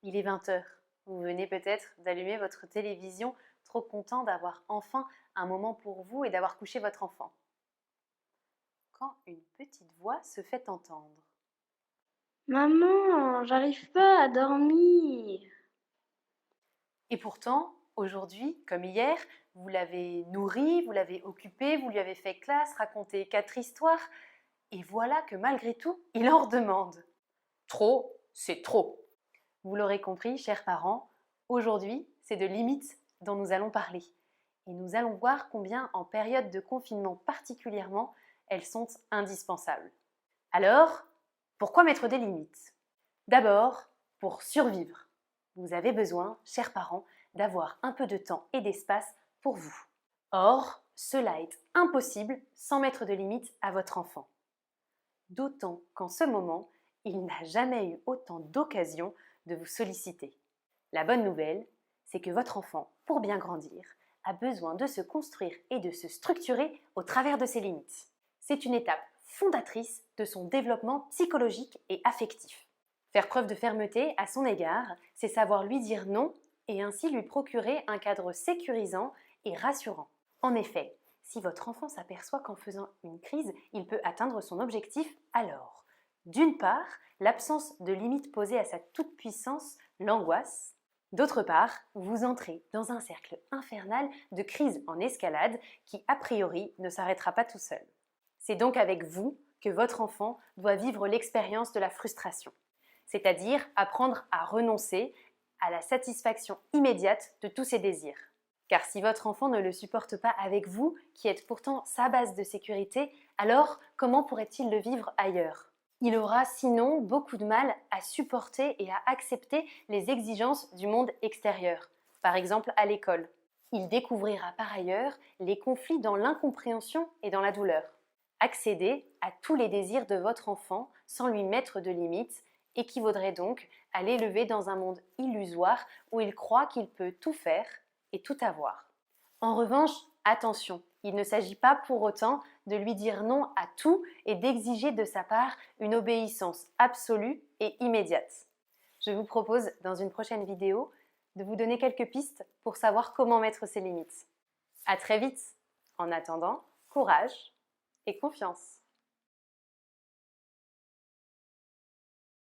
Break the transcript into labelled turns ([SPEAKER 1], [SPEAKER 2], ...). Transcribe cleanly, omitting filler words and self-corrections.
[SPEAKER 1] Il est 20 heures. Vous venez peut-être d'allumer votre télévision, trop content d'avoir enfin un moment pour vous et d'avoir couché votre enfant. Quand une petite voix se fait entendre.
[SPEAKER 2] Maman, j'arrive pas à dormir.
[SPEAKER 1] Et pourtant, aujourd'hui, comme hier, vous l'avez nourri, vous l'avez occupé, vous lui avez fait classe, raconté 4 histoires, et voilà que malgré tout, il en redemande. Trop, c'est trop. Vous l'aurez compris, chers parents, aujourd'hui, c'est de limites dont nous allons parler. Et nous allons voir combien, en période de confinement particulièrement, elles sont indispensables. Alors, pourquoi mettre des limites? D'abord, pour survivre. Vous avez besoin, chers parents, d'avoir un peu de temps et d'espace pour vous. Or, cela est impossible sans mettre de limites à votre enfant. D'autant qu'en ce moment, il n'a jamais eu autant d'occasions de vous solliciter. La bonne nouvelle, c'est que votre enfant, pour bien grandir, a besoin de se construire et de se structurer au travers de ses limites. C'est une étape fondatrice de son développement psychologique et affectif. Faire preuve de fermeté à son égard, c'est savoir lui dire non et ainsi lui procurer un cadre sécurisant et rassurant. En effet, si votre enfant s'aperçoit qu'en faisant une crise, il peut atteindre son objectif, alors, d'une part, l'absence de limite posée à sa toute-puissance l'angoisse. D'autre part, vous entrez dans un cercle infernal de crise en escalade qui, a priori, ne s'arrêtera pas tout seul. C'est donc avec vous que votre enfant doit vivre l'expérience de la frustration, c'est-à-dire apprendre à renoncer à la satisfaction immédiate de tous ses désirs. Car si votre enfant ne le supporte pas avec vous, qui êtes pourtant sa base de sécurité, alors comment pourrait-il le vivre ailleurs? Il aura sinon beaucoup de mal à supporter et à accepter les exigences du monde extérieur, par exemple à l'école. Il découvrira par ailleurs les conflits dans l'incompréhension et dans la douleur. Accéder à tous les désirs de votre enfant sans lui mettre de limites équivaudrait donc à l'élever dans un monde illusoire où il croit qu'il peut tout faire et tout avoir. En revanche, attention, il ne s'agit pas pour autant de lui dire non à tout et d'exiger de sa part une obéissance absolue et immédiate. Je vous propose dans une prochaine vidéo de vous donner quelques pistes pour savoir comment mettre ses limites. À très vite. En attendant, courage et confiance.